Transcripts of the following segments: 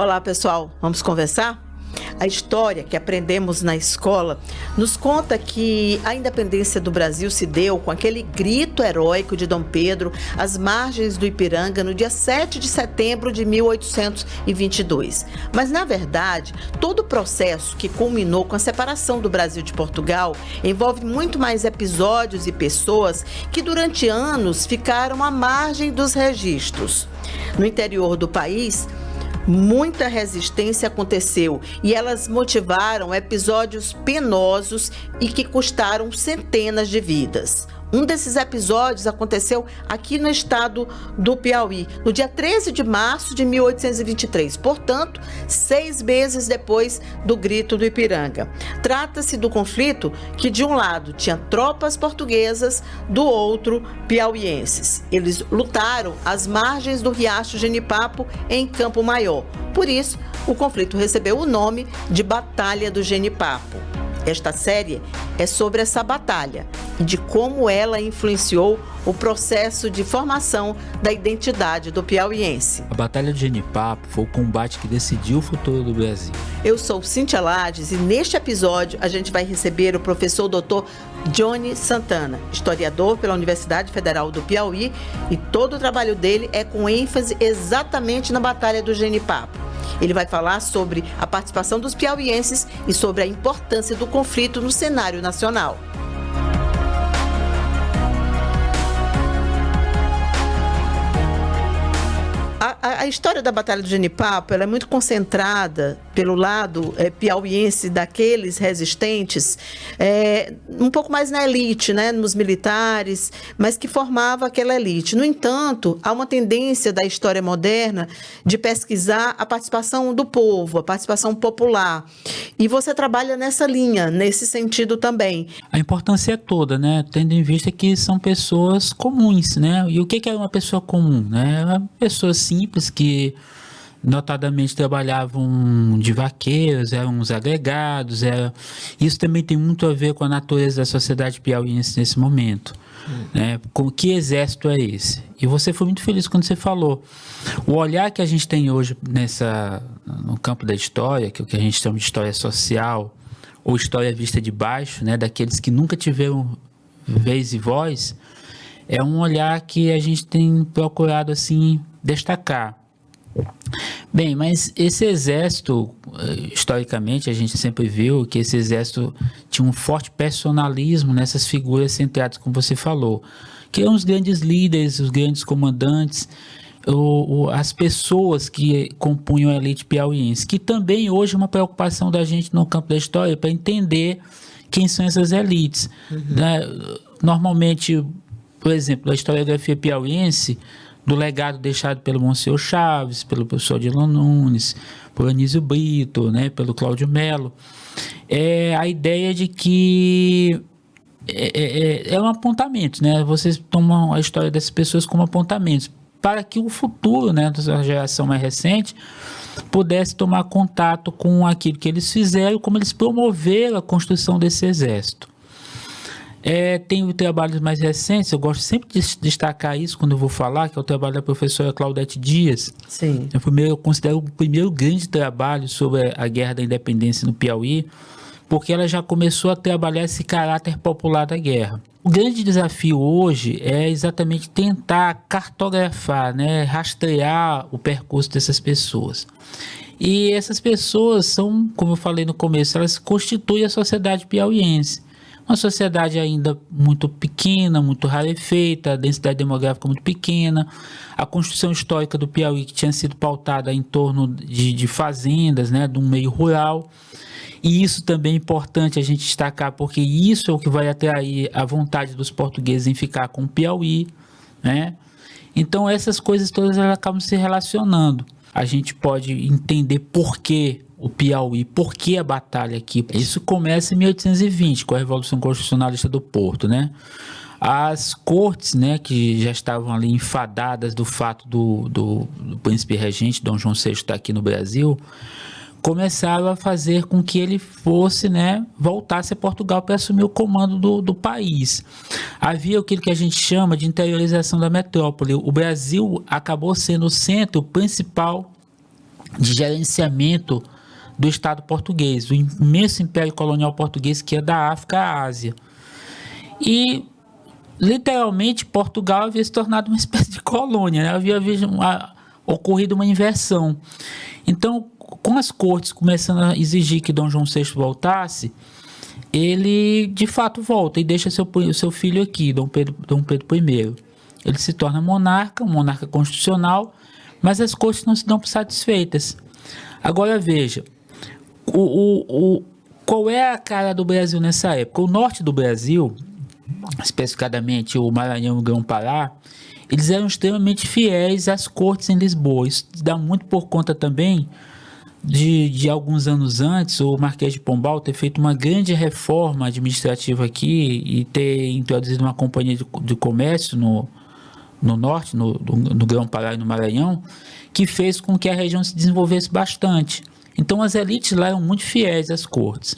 Olá, pessoal, vamos conversar? A história que aprendemos na escola nos conta que a independência do Brasil se deu com aquele grito heróico de Dom Pedro às margens do Ipiranga no dia 7 de setembro de 1822. Mas, na verdade, todo o processo que culminou com a separação do Brasil de Portugal envolve muito mais episódios e pessoas que durante anos ficaram à margem dos registros. No interior do país, muita resistência aconteceu e elas motivaram episódios penosos e que custaram centenas de vidas. Um desses episódios aconteceu aqui no estado do Piauí, no dia 13 de março de 1823, portanto, 6 meses depois do Grito do Ipiranga. Trata-se do conflito que, de um lado, tinha tropas portuguesas, do outro, piauienses. Eles lutaram às margens do riacho Genipapo, em Campo Maior. Por isso, o conflito recebeu o nome de Batalha do Genipapo. Esta série é sobre essa batalha e de como ela influenciou o processo de formação da identidade do piauiense. A Batalha do Genipapo foi o combate que decidiu o futuro do Brasil. Eu sou Cíntia Lades e neste episódio a gente vai receber o professor Dr. Johnny Santana, historiador pela Universidade Federal do Piauí, e todo o trabalho dele é com ênfase exatamente na Batalha do Genipapo. Ele vai falar sobre a participação dos piauienses e sobre a importância do conflito no cenário nacional. A história da Batalha do Genipapo ela é muito concentrada pelo lado piauiense daqueles resistentes, um pouco mais na elite, né, nos militares, mas que formava aquela elite. No entanto, há uma tendência da história moderna de pesquisar a participação do povo, a participação popular. E você trabalha nessa linha, nesse sentido também. A importância é toda, né, tendo em vista que são pessoas comuns, né? E o que é uma pessoa comum, né? É uma pessoa simples que notadamente trabalhavam de vaqueiros, eram uns agregados, isso também tem muito a ver com a natureza da sociedade piauiense nesse momento. Né? Que exército é esse? E você foi muito feliz quando você falou. O olhar que a gente tem hoje no campo da história, que é o que a gente chama de história social, ou história vista de baixo, né? Daqueles que nunca tiveram vez e voz, é um olhar que a gente tem procurado assim destacar. Bem, mas esse exército, historicamente, a gente sempre viu que esse exército tinha um forte personalismo nessas figuras centradas, como você falou, que eram os grandes líderes, os grandes comandantes, as pessoas que compunham a elite piauiense, que também hoje é uma preocupação da gente no campo da história para entender quem são essas elites. Né? Normalmente, por exemplo, a historiografia piauiense, do legado deixado pelo Monsenhor Chaves, pelo professor Odilon Nunes, por Anísio Brito, né, pelo Cláudio Melo, é a ideia de que é um apontamento, né? Vocês tomam a história dessas pessoas como apontamentos, para que o futuro, né, da geração mais recente, pudesse tomar contato com aquilo que eles fizeram, como eles promoveram a construção desse exército. Tem trabalhos mais recentes, eu gosto sempre de destacar isso quando eu vou falar, que é o trabalho da professora Claudete Dias. Sim. Eu considero o primeiro grande trabalho sobre a Guerra da Independência no Piauí, porque ela já começou a trabalhar esse caráter popular da guerra. O grande desafio hoje é exatamente tentar cartografar, né, rastrear o percurso dessas pessoas. E essas pessoas são, como eu falei no começo, elas constituem a sociedade piauiense. Uma sociedade ainda muito pequena, muito rarefeita, a densidade demográfica muito pequena, a construção histórica do Piauí que tinha sido pautada em torno de fazendas, né, de um meio rural. E isso também é importante a gente destacar, porque isso é o que vai atrair a vontade dos portugueses em ficar com o Piauí, né? Então essas coisas todas elas acabam se relacionando. A gente pode entender por que o Piauí, por que a batalha aqui. Isso começa em 1820, com a Revolução Constitucionalista do Porto, né? As cortes, né, que já estavam ali enfadadas do fato do príncipe regente, Dom João VI, estar aqui no Brasil, começaram a fazer com que ele fosse, né, voltasse a Portugal para assumir o comando do país. Havia aquilo que a gente chama de interiorização da metrópole. O Brasil acabou sendo o centro principal de gerenciamento do Estado português, do imenso império colonial português que é da África à Ásia. E, literalmente, Portugal havia se tornado uma espécie de colônia, né? Havia ocorrido uma inversão. Então, com as cortes começando a exigir que Dom João VI voltasse, ele, de fato, volta e deixa seu filho aqui, Dom Pedro I. Ele se torna monarca, um monarca constitucional, mas as cortes não se dão por satisfeitas. Agora, veja, qual é a cara do Brasil nessa época? O norte do Brasil, especificadamente o Maranhão e o Grão-Pará, eles eram extremamente fiéis às cortes em Lisboa. Isso dá muito por conta também de alguns anos antes, o Marquês de Pombal ter feito uma grande reforma administrativa aqui e ter introduzido uma companhia de comércio no norte, no Grão-Pará e no Maranhão, que fez com que a região se desenvolvesse bastante. Então as elites lá eram muito fiéis às cortes.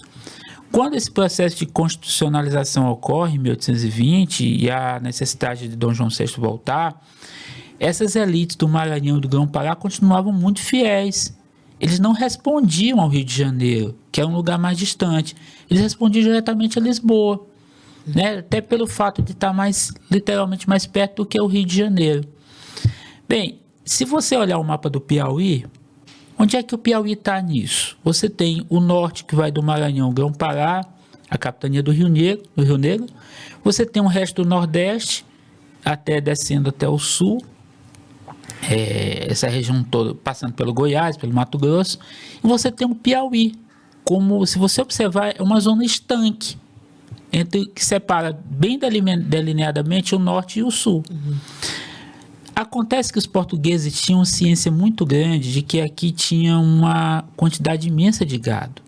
Quando esse processo de constitucionalização ocorre em 1820 e a necessidade de Dom João VI voltar, essas elites do Maranhão e do Grão-Pará continuavam muito fiéis. Eles não respondiam ao Rio de Janeiro, que é um lugar mais distante. Eles respondiam diretamente a Lisboa, né? Até pelo fato de estar literalmente mais perto do que o Rio de Janeiro. Bem, se você olhar o mapa do Piauí, onde é que o Piauí está nisso? Você tem o norte, que vai do Maranhão, Grão-Pará, a capitania do Rio Negro. Você tem o resto do Nordeste, descendo até o Sul. Essa região toda, passando pelo Goiás, pelo Mato Grosso. E você tem o Piauí, como, se você observar, é uma zona estanque, que separa bem delineadamente o norte e o sul. Uhum. Acontece que os portugueses tinham ciência muito grande de que aqui tinha uma quantidade imensa de gado,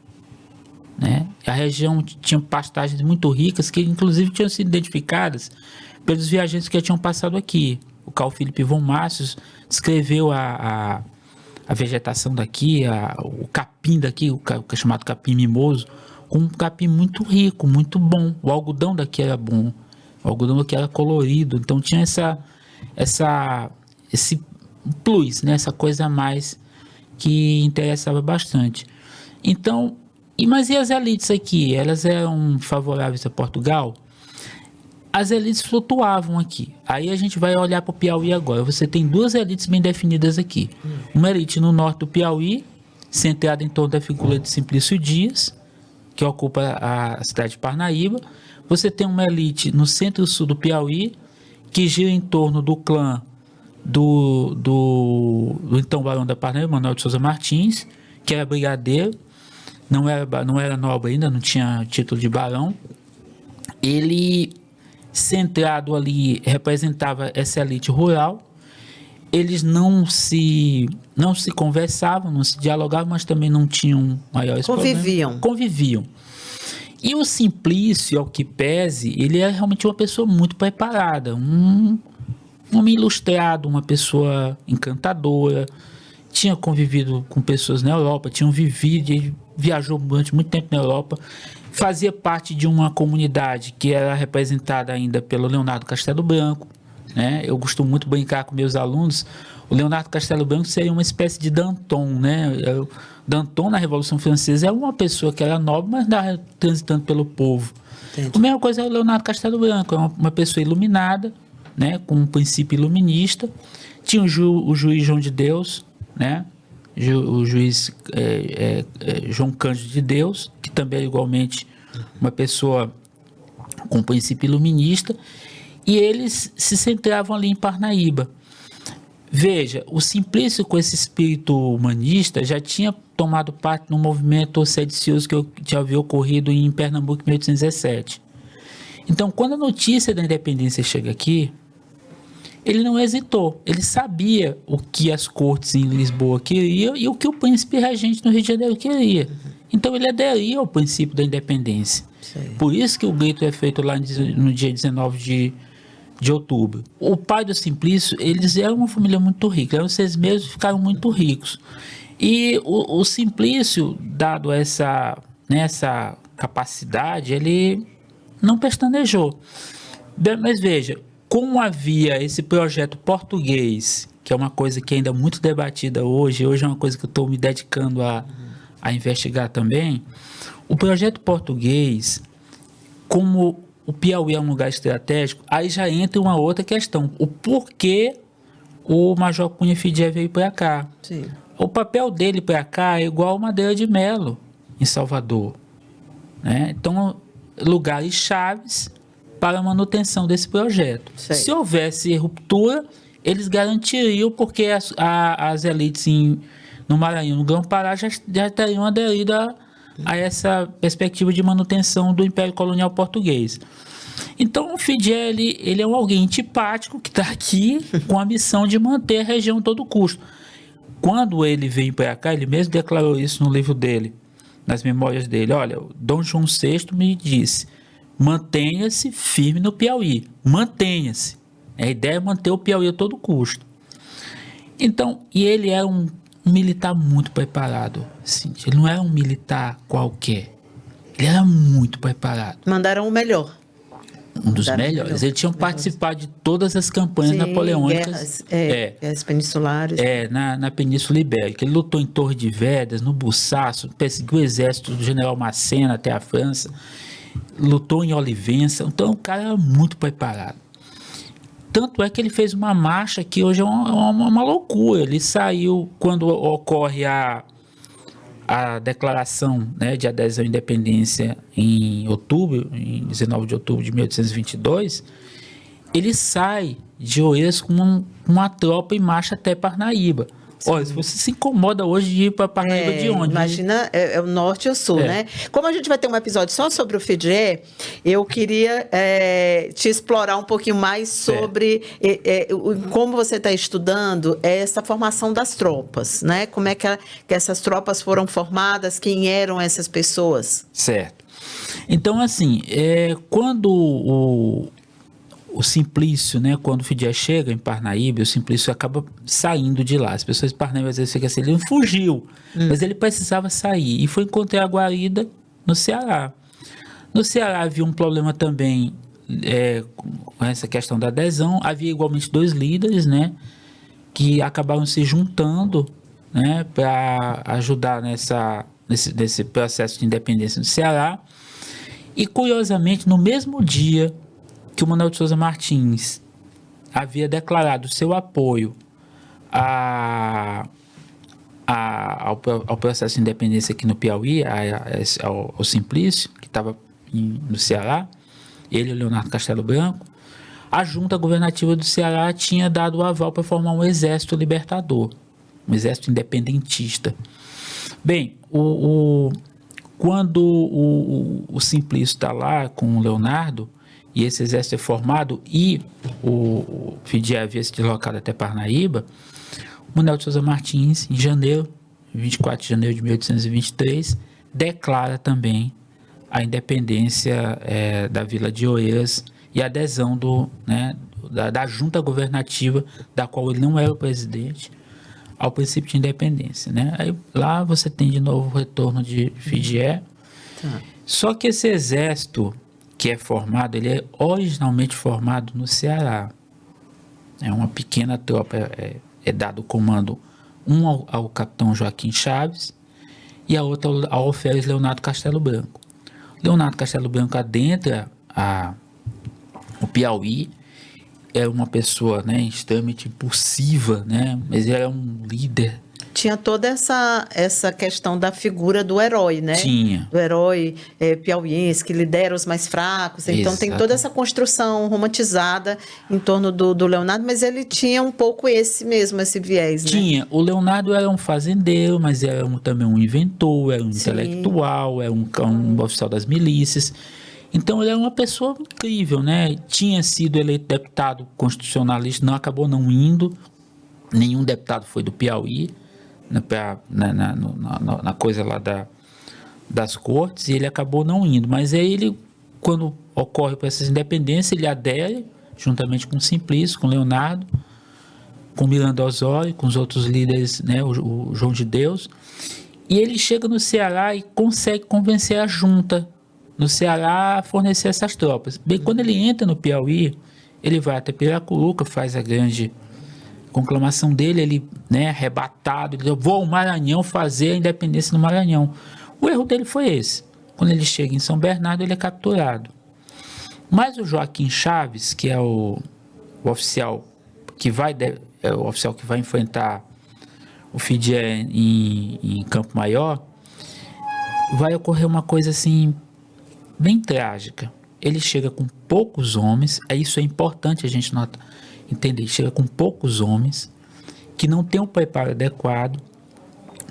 né? A região tinha pastagens muito ricas que inclusive tinham sido identificadas pelos viajantes que já tinham passado aqui. O Carl Philipp von Martius descreveu a vegetação daqui, o capim daqui, o que é chamado capim mimoso, um capim muito rico, muito bom. O algodão daqui era bom, o algodão daqui era colorido, então tinha esse plus, né? Essa coisa a mais que interessava bastante. Então, mas e as elites aqui? Elas eram favoráveis a Portugal? As elites flutuavam aqui. Aí a gente vai olhar para o Piauí agora. Você tem duas elites bem definidas aqui. Uma elite no norte do Piauí, centrada em torno da figura de Simplício Dias, que ocupa a cidade de Parnaíba. Você tem uma elite no centro-sul do Piauí, que gira em torno do clã do então barão da Parnaíba, Manuel de Souza Martins, que era brigadeiro, não era nobre ainda, não tinha título de barão. Ele, centrado ali, representava essa elite rural. Eles não se conversavam, não se dialogavam, mas também não tinham maiores problemas. Conviviam. E o Simplício, ao que pese, ele é realmente uma pessoa muito preparada, um homem ilustrado, uma pessoa encantadora, tinha convivido com pessoas na Europa, ele viajou durante muito tempo na Europa, fazia parte de uma comunidade que era representada ainda pelo Leonardo Castelo Branco, né? Eu costumo muito brincar com meus alunos. O Leonardo Castelo Branco seria uma espécie de Danton, né? Danton, na Revolução Francesa, é uma pessoa que era nobre, mas estava transitando pelo povo. Entendi. A mesma coisa é o Leonardo Castelo Branco, é uma pessoa iluminada, né? Com um princípio iluminista. Tinha o juiz João de Deus, né? O juiz João Cândido de Deus, que também é igualmente uma pessoa com um princípio iluminista. E eles se centravam ali em Parnaíba. Veja, o Simplício, com esse espírito humanista, já tinha tomado parte num movimento sedicioso que havia ocorrido em Pernambuco em 1817. Então, quando a notícia da independência chega aqui, ele não hesitou. Ele sabia o que as cortes em Lisboa queriam e o que o príncipe regente no Rio de Janeiro queria. Então, ele aderia ao princípio da independência. Sim. Por isso que o grito é feito lá no dia 19 de outubro. O pai do Simplício, eles eram uma família muito rica, eram vocês mesmos, ficaram muito ricos. E o Simplício, dado essa capacidade, ele não pestanejou. Mas veja, como havia esse projeto português que é uma coisa que ainda é muito debatida hoje é uma coisa que eu estou me dedicando a investigar também. O projeto português, como o Piauí é um lugar estratégico, aí já entra uma outra questão, o porquê o Major Cunha Fidié veio para cá. Sim. O papel dele para cá é igual ao Madeira de Melo, em Salvador, né? Então, lugares chaves para a manutenção desse projeto. Sei. Se houvesse ruptura, eles garantiriam, porque as elites no Maranhão, no Grão-Pará, já teriam aderido a essa perspectiva de manutenção do Império Colonial Português. Então, o Fidié, ele é alguém antipático que está aqui com a missão de manter a região a todo custo. Quando ele veio para cá, ele mesmo declarou isso no livro dele, nas memórias dele. Olha, Dom João VI me disse, mantenha-se firme no Piauí, mantenha-se. A ideia é manter o Piauí a todo custo. Então, e ele era um militar muito preparado, assim, ele não era um militar qualquer, ele era muito preparado. Mandaram o melhor. Um dos melhores. Eles tinham participado de todas as campanhas napoleônicas. Guerras peninsulares. Na Península Ibérica. Ele lutou em Torre de Vedras, no Bussaço, perseguiu o exército do general Massena até a França, lutou em Olivença. Então, o cara era muito preparado. Tanto é que ele fez uma marcha que hoje é uma loucura. Ele saiu quando ocorre a declaração, né, de adesão à independência em 19 de outubro de 1822, ele sai de Oeiras com uma tropa em marcha até Parnaíba. Olha, se você se incomoda hoje de ir para Parnaíba de onde? Imagina, é o norte e o sul, né? Como a gente vai ter um episódio só sobre o Fidié, eu queria te explorar um pouquinho mais sobre como você está estudando essa formação das tropas, né? Como é que essas tropas foram formadas, quem eram essas pessoas? Certo. Então, assim, quando o Simplício, né, quando o Fidié chega em Parnaíba, o Simplício acaba saindo de lá. As pessoas de Parnaíba às vezes ficam assim, ele não fugiu, mas ele precisava sair e foi encontrar a guarida no Ceará. No Ceará havia um problema também com essa questão da adesão. Havia igualmente 2 líderes, né, que acabaram se juntando, né, para ajudar nesse processo de independência do Ceará. E curiosamente, no mesmo dia que o Manuel de Souza Martins havia declarado seu apoio ao processo de independência aqui no Piauí, ao Simplício, que estava no Ceará, ele e o Leonardo Castelo Branco, a junta governativa do Ceará tinha dado o aval para formar um exército libertador, um exército independentista. Bem, quando o Simplício está lá com o Leonardo, e esse exército é formado, e o Fidié havia se deslocado até Parnaíba, o Manuel de Souza Martins, em 24 de janeiro de 1823, declara também a independência da Vila de Oeiras e a adesão da junta governativa, da qual ele não era o presidente, ao princípio de independência, né? Aí, lá você tem de novo o retorno de Fidié. Tá. Só que esse exército que é formado, ele é originalmente formado no Ceará. É uma pequena tropa, é dado o comando, ao capitão Joaquim Chaves e a outra ao alferes Leonardo Castelo Branco. Leonardo Castelo Branco adentra o Piauí, era uma pessoa, né, extremamente impulsiva, né, mas era um líder. Tinha toda essa questão da figura do herói, né? Tinha. Do herói piauiense, que lidera os mais fracos. Então, tem toda essa construção romantizada em torno do Leonardo, mas ele tinha um pouco esse viés, né? Tinha. O Leonardo era um fazendeiro, mas era também um inventor, era um intelectual, era um oficial das milícias. Então, ele era uma pessoa incrível, né? Tinha sido eleito deputado constitucionalista, acabou não indo. Nenhum deputado foi do Piauí. Na coisa lá das cortes, e ele acabou não indo, mas aí ele, quando ocorre para essas independências, ele adere, juntamente com o Simplício, com o Leonardo, com o Miranda Osório, com os outros líderes, né, o João de Deus, e ele chega no Ceará e consegue convencer a junta no Ceará a fornecer essas tropas. Bem, quando ele entra no Piauí, ele vai até Piracuruca, faz a grande conclamação dele, ele, né, arrebatado, ele disse, vou ao Maranhão fazer a independência no Maranhão. O erro dele foi esse. Quando ele chega em São Bernardo, ele é capturado. Mas o Joaquim Chaves, que é o oficial que vai enfrentar o Fidel em Campo Maior, vai ocorrer uma coisa assim bem trágica. Ele chega com poucos homens, isso é importante a gente entender, chega com poucos homens que não tem um preparo adequado.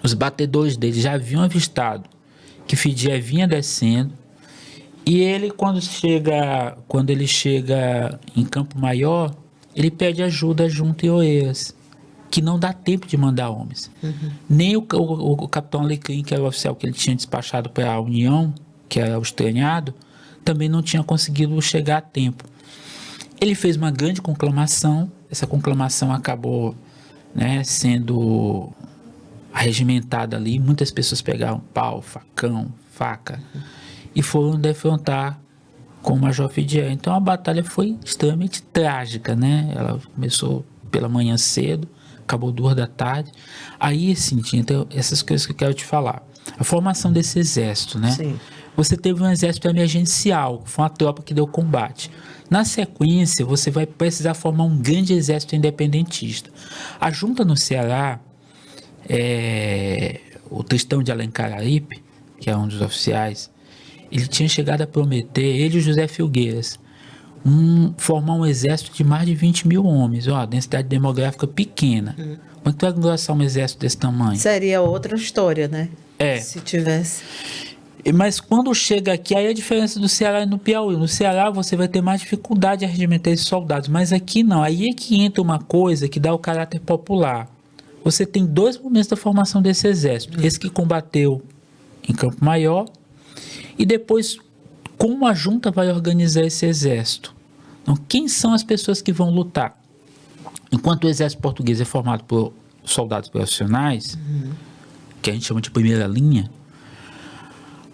Os batedores dele já haviam avistado que Fidel vinha descendo, e ele quando ele chega em Campo Maior, ele pede ajuda junto em Oeiras, que não dá tempo de mandar homens. Nem o capitão Alecrim, que era o oficial que ele tinha despachado para a União, que era o estranhado, também não tinha conseguido chegar a tempo. Ele fez uma grande conclamação, essa conclamação acabou, né, sendo arregimentada ali, muitas pessoas pegaram pau, facão, faca, e foram defrontar com o Major Fidel. Então a batalha foi extremamente trágica, né? Ela começou pela manhã cedo, acabou 2 da tarde. Aí, sim, tinha essas coisas que eu quero te falar. A formação desse exército, né? Sim. Você teve um exército emergencial, que foi uma tropa que deu combate. Na sequência, você vai precisar formar um grande exército independentista. A junta no Ceará, o Tristão de Alencar Aripe, que é um dos oficiais, ele tinha chegado a prometer, ele e o José Filgueiras, formar um exército de mais de 20 mil homens, densidade demográfica pequena. Como é que tu vai engrossar um exército desse tamanho? Seria outra história, né? Se tivesse. Mas quando chega aqui, aí a diferença do Ceará e no Piauí. No Ceará você vai ter mais dificuldade de arregimentar esses soldados, mas aqui não. Aí é que entra uma coisa que dá o caráter popular. Você tem 2 momentos da formação desse exército. Esse que combateu em Campo Maior, e depois como a junta vai organizar esse exército. Então, quem são as pessoas que vão lutar? Enquanto o exército português é formado por soldados profissionais, que a gente chama de primeira linha,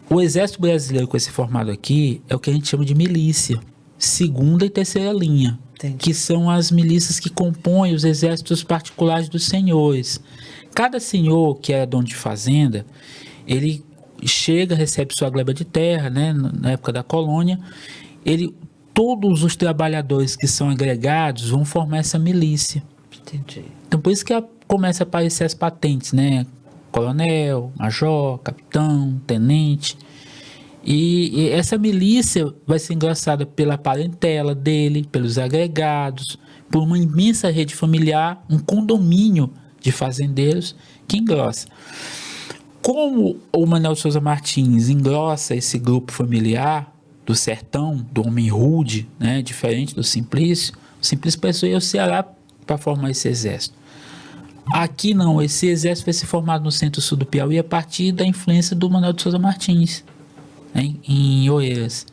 o exército brasileiro com esse formado aqui é o que a gente chama de milícia, segunda e terceira linha. Entendi. Que são as milícias que compõem os exércitos particulares dos senhores. Cada senhor que é dono de fazenda, ele chega, recebe sua gleba de terra, né, na época da colônia, todos os trabalhadores que são agregados vão formar essa milícia. Entendi. Então, por isso que começa a aparecer as patentes, né? Coronel, major, capitão, tenente. E essa milícia vai ser engrossada pela parentela dele, pelos agregados, por uma imensa rede familiar, um condomínio de fazendeiros que engrossa. Como o Manuel de Souza Martins engrossa esse grupo familiar do sertão, do homem rude, né, diferente do Simplício, o Simplício precisou ir ao Ceará para formar esse exército. Aqui não, esse exército vai ser formado no centro-sul do Piauí a partir da influência do Manuel de Souza Martins, né, em Oeiras.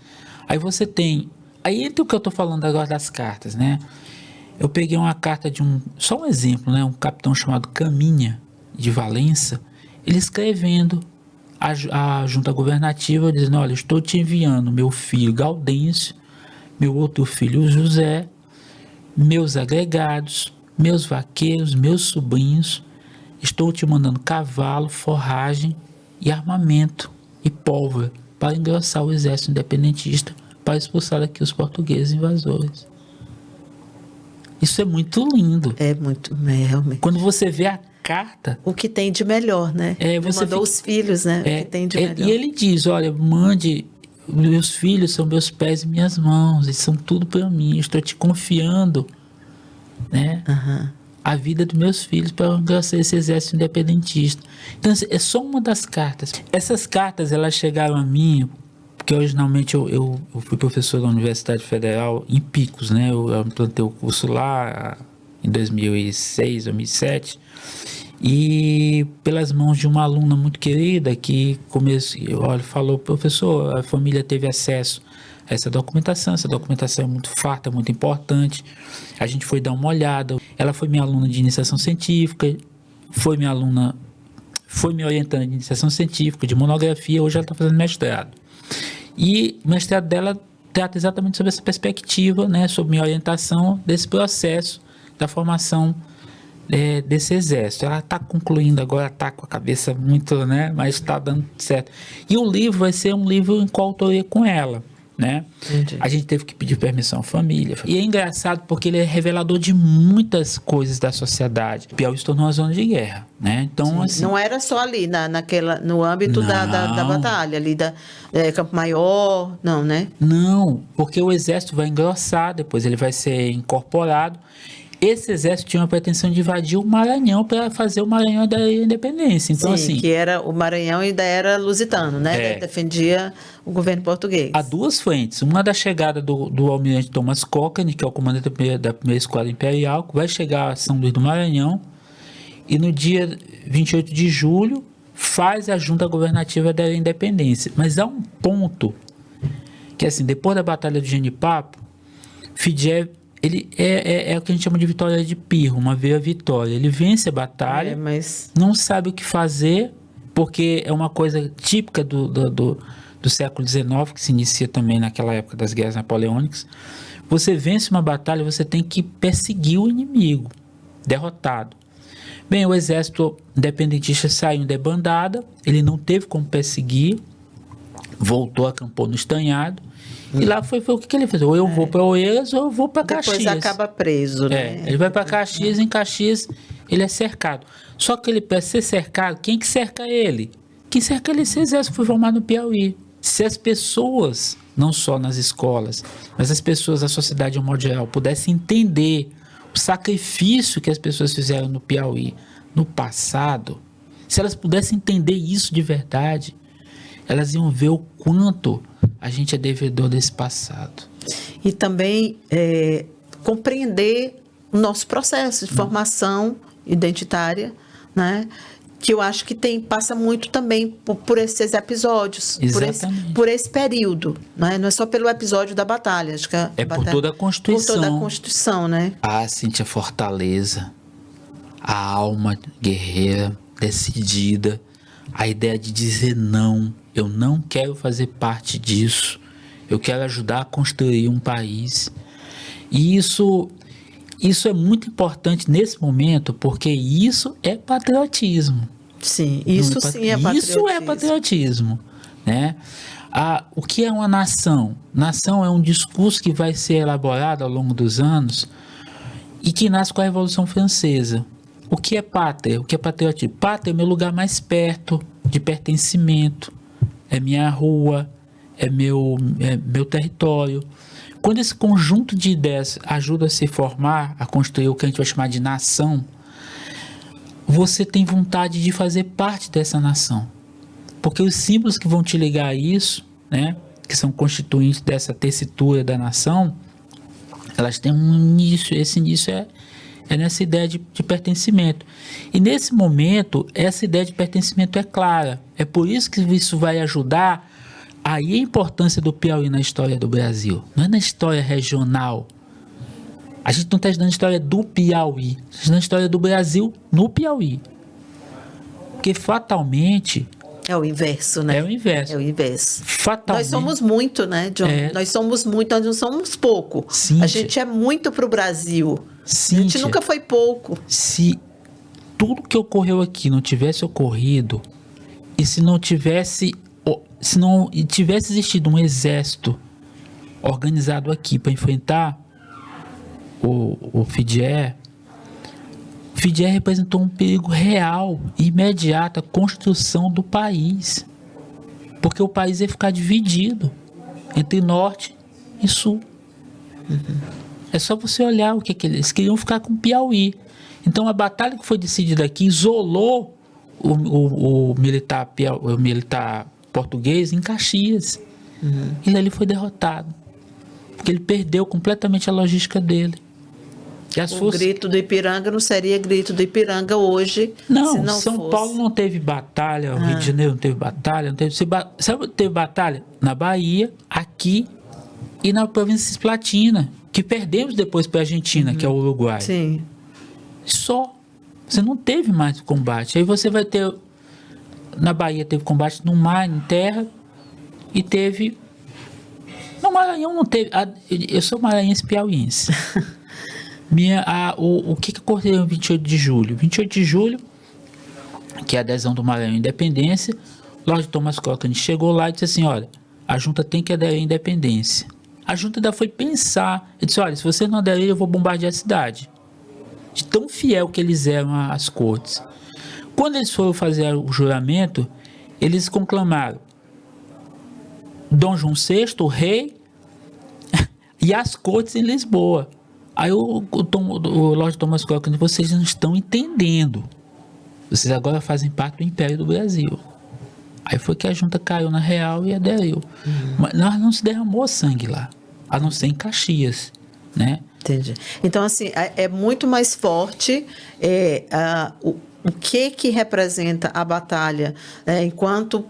Aí você tem, aí entra o que eu estou falando agora das cartas, né? Eu peguei uma carta de só um exemplo, né, um capitão chamado Caminha, de Valença, ele escrevendo a junta governativa, dizendo, olha, estou te enviando meu filho Gaudêncio, meu outro filho José, meus agregados, meus vaqueiros, meus sobrinhos, estou te mandando cavalo, forragem e armamento e pólvora para engrossar o exército independentista, para expulsar daqui os portugueses invasores. Isso é muito lindo. É muito, realmente. Quando você vê a carta, o que tem de melhor, né? Você mandou os filhos, né? O que tem de melhor. E ele diz, olha, mande, meus filhos são meus pés e minhas mãos, eles são tudo para mim, estou te confiando, né? A vida dos meus filhos para engrossar esse exército independentista. Então, é só uma das cartas. Essas cartas, elas chegaram a mim, porque originalmente eu fui professor da Universidade Federal em Picos, né? Eu implantei o curso lá em 2006, 2007, e pelas mãos de uma aluna muito querida que falou, professor, a família teve acesso a essa documentação é muito farta, muito importante, a gente foi dar uma olhada, ela foi minha aluna de iniciação científica, foi me orientando de iniciação científica, de monografia, hoje ela está fazendo mestrado, e o mestrado dela trata exatamente sobre essa perspectiva, né, sobre minha orientação desse processo da formação desse exército. Ela está concluindo agora, está com a cabeça muito, né? Mas está dando certo. E o livro vai ser um livro em coautoria com ela, né? Entendi. A gente teve que pedir permissão à família. E é engraçado porque ele é revelador de muitas coisas da sociedade. Piauí se tornou uma zona de guerra, né? Então, assim, Não era só ali, no âmbito da batalha, ali Campo Maior, não, né? não, porque o exército vai engrossar, depois ele vai ser incorporado. Esse exército tinha a pretensão de invadir o Maranhão para fazer o Maranhão da independência. Então, Sim, assim, que era o Maranhão ainda era lusitano, né? É. Defendia o governo português. há duas frentes. Uma da chegada do almirante Thomas Cochrane, que é o comandante da primeira esquadra imperial, que vai chegar a São Luís do Maranhão, e no dia 28 de julho faz a junta governativa da independência. Mas há um ponto que, assim, depois da Batalha do Genipapo, Fidel, ele é o que a gente chama de vitória de Pirro, uma veia vitória. Ele vence a batalha, Mas não sabe o que fazer, porque é uma coisa típica do século XIX, que se inicia também naquela época das guerras napoleônicas. Você vence uma batalha, você tem que perseguir o inimigo, derrotado. Bem, o exército independentista saiu em debandada, ele não teve como perseguir, voltou, acampou no Estanhado, e lá foi o que ele fez. Ou eu vou para Oeiras ou eu vou para Caxias. depois acaba preso, né? Ele vai para Caxias, em Caxias ele é cercado. Só que ele, para ser cercado, quem que cerca ele? Quem cerca ele é esse exército, foi formado no Piauí. Se as pessoas, não só nas escolas, mas as pessoas da sociedade de um modo geral, pudessem entender o sacrifício que as pessoas fizeram no Piauí no passado, se elas pudessem entender isso de verdade, elas iam ver o quanto a gente é devedor desse passado. E também compreender o nosso processo de formação identitária, né? Que eu acho que passa muito também por esses episódios, Exatamente. por esse período, né? Não é só pelo episódio da batalha, acho que Por toda a Constituição. Por toda a Constituição, né? Cíntia Fortaleza, a alma guerreira, decidida, a ideia de dizer não, eu não quero fazer parte disso, eu quero ajudar a construir um país. E isso é muito importante nesse momento, porque isso é patriotismo. Sim, isso sim é patriotismo. Isso é patriotismo, né? O que é uma nação? Nação é um discurso que vai ser elaborado ao longo dos anos e que nasce com a Revolução Francesa. O que é pátria? O que é patriotismo? Pátria é meu lugar mais perto de pertencimento, é minha rua, é meu território. Quando esse conjunto de ideias ajuda a se formar, a construir o que a gente vai chamar de nação, você tem vontade de fazer parte dessa nação. Porque os símbolos que vão te ligar a isso, né, que são constituintes dessa tessitura da nação, elas têm um início, esse início é nessa ideia de pertencimento. E nesse momento, essa ideia de pertencimento é clara. É por isso que isso vai ajudar aí a importância do Piauí na história do Brasil. Não é na história regional. A gente não está estudando a história do Piauí. Está estudando a história do Brasil no Piauí. Porque fatalmente... É o inverso, né? É o inverso. É o inverso. Fatalmente... Nós somos muito, né, John? Nós somos muito, nós não somos pouco. Cíntia, a gente é muito para o Brasil. Cíntia, a gente nunca foi pouco. Se tudo que ocorreu aqui não tivesse ocorrido, e se não tivesse existido um exército organizado aqui para enfrentar o Fidel representou um perigo real e imediato à construção do país, porque o país ia ficar dividido entre norte e sul. É só você olhar o que eles queriam, ficar com o Piauí. Então a batalha que foi decidida aqui isolou o militar português em Caxias. Ele ali foi derrotado, porque ele perdeu completamente a logística dele. O grito do Ipiranga não seria grito do Ipiranga hoje. Não, se não São fosse. Paulo não teve batalha, o Rio de Janeiro não teve batalha, sabe, teve batalha na Bahia, aqui e na província Cisplatina, que perdemos depois para a Argentina, que é o Uruguai. Sim. Só. Você não teve mais combate. Aí você vai ter... Na Bahia teve combate no mar, em terra, e teve... No Maranhão não teve... Eu sou maranhense piauiense. O que eu cortei no 28 de julho? 28 de julho, que é a adesão do Maranhão à independência, Lord Thomas Cochrane chegou lá e disse assim, olha, a junta tem que aderir à independência. A junta ainda foi pensar, ele disse, olha, se você não aderir, eu vou bombardear a cidade. De tão fiel que eles eram às cortes. Quando eles foram fazer o juramento, eles conclamaram Dom João VI, o rei, e as cortes em Lisboa. Aí o Lord Thomas Cochrane, vocês não estão entendendo. Vocês agora fazem parte do Império do Brasil. Aí foi que a junta caiu na real e aderiu. Mas não se derramou sangue lá, a não ser em Caxias, né? Entendi. Então, assim, é muito mais forte o que representa a batalha enquanto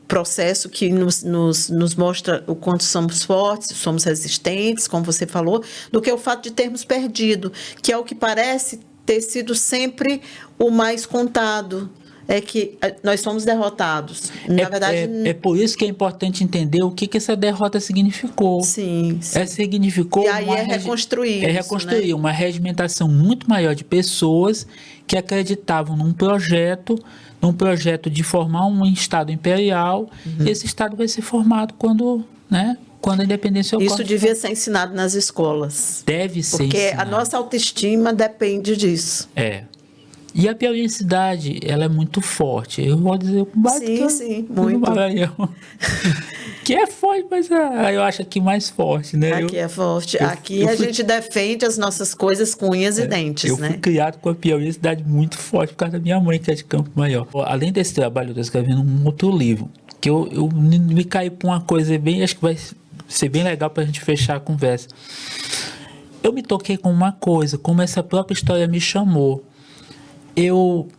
processo que nos mostra o quanto somos fortes, somos resistentes, como você falou, do que o fato de termos perdido, que é o que parece ter sido sempre o mais contado. É que nós somos derrotados. Na verdade... É por isso que é importante entender o que essa derrota significou. Sim. Significou... E aí reconstruir. Reconstruir, né? Uma regimentação muito maior de pessoas que acreditavam num projeto de formar um Estado imperial. E esse Estado vai ser formado quando a independência ocorre. Isso devia ser ensinado nas escolas. Deve ser Porque ensinado. a nossa autoestima depende disso. E a piauiensidade, ela é muito forte. Eu vou dizer sim, muito. Maranhão. Que é forte, mas eu acho aqui mais forte, né? Aqui é forte. Aqui a gente defende as nossas coisas com unhas e dentes, eu fui criado com a piauiensidade muito forte por causa da minha mãe, que é de Campo Maior. Além desse trabalho, eu estou escrevendo um outro livro, que eu me caí por uma coisa bem, acho que vai ser bem legal para a gente fechar a conversa. Eu me toquei com uma coisa, como essa própria história me chamou. Eu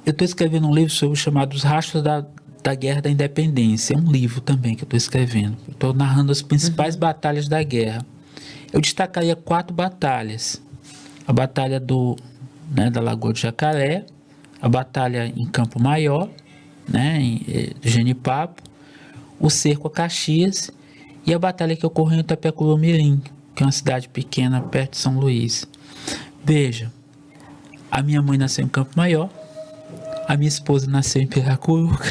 estou escrevendo um livro chamado Os Rastros da Guerra da Independência. É um livro também que eu estou escrevendo. Estou narrando as principais batalhas da guerra. Eu destacaria 4 batalhas. A batalha da Lagoa do Jacaré, a batalha em Campo Maior, em Genipapo, o cerco a Caxias e a batalha que ocorreu em Itapecuru-Mirim, que é uma cidade pequena perto de São Luís. Veja, a minha mãe nasceu em Campo Maior, a minha esposa nasceu em Piracuruca,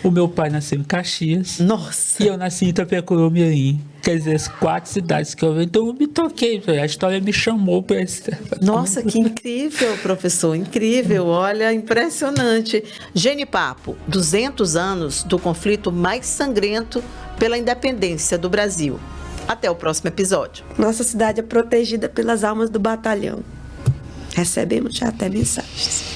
o meu pai nasceu em Caxias. Nossa! E eu nasci em Itapecuru-Mirim. Quer dizer, as 4 cidades que eu vi. Então eu me toquei, a história me chamou para esse... Nossa, que incrível, professor, incrível, olha, impressionante. Genipapo, 200 anos do conflito mais sangrento pela independência do Brasil. Até o próximo episódio. Nossa cidade é protegida pelas almas do batalhão. Recebemos já até mensagens.